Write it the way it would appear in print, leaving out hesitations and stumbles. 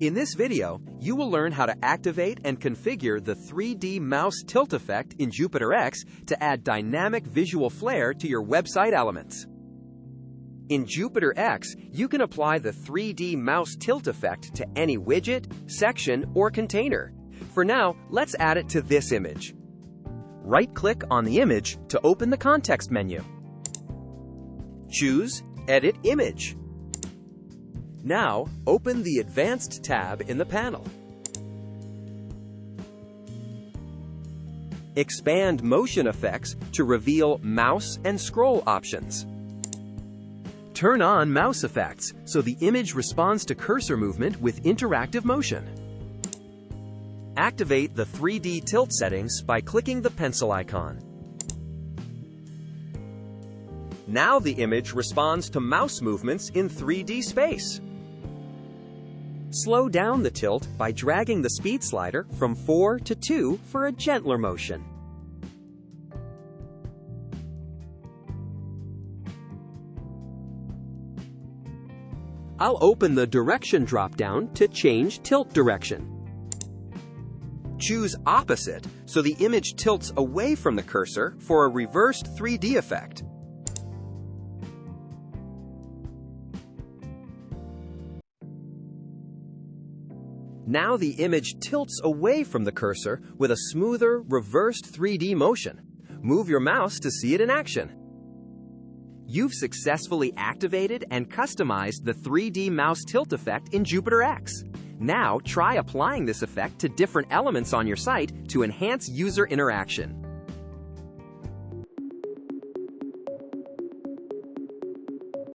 In this video, you will learn how to activate and configure the 3D mouse tilt effect in JupiterX to add dynamic visual flair to your website elements. In JupiterX, you can apply the 3D mouse tilt effect to any widget, section, or container. For now, let's add it to this image. Right-click on the image to open the context menu. Choose Edit Image. Now, open the Advanced tab in the panel. Expand Motion Effects to reveal mouse and scroll options. Turn on mouse effects so the image responds to cursor movement with interactive motion. Activate the 3D tilt settings by clicking the pencil icon. Now the image responds to mouse movements in 3D space. Slow down the tilt by dragging the speed slider from 4 to 2 for a gentler motion. I'll open the direction drop-down to change tilt direction. Choose Opposite so the image tilts away from the cursor for a reversed 3D effect. Now the image tilts away from the cursor with a smoother, reversed 3D motion. Move your mouse to see it in action. You've successfully activated and customized the 3D mouse tilt effect in JupiterX. Now try applying this effect to different elements on your site to enhance user interaction.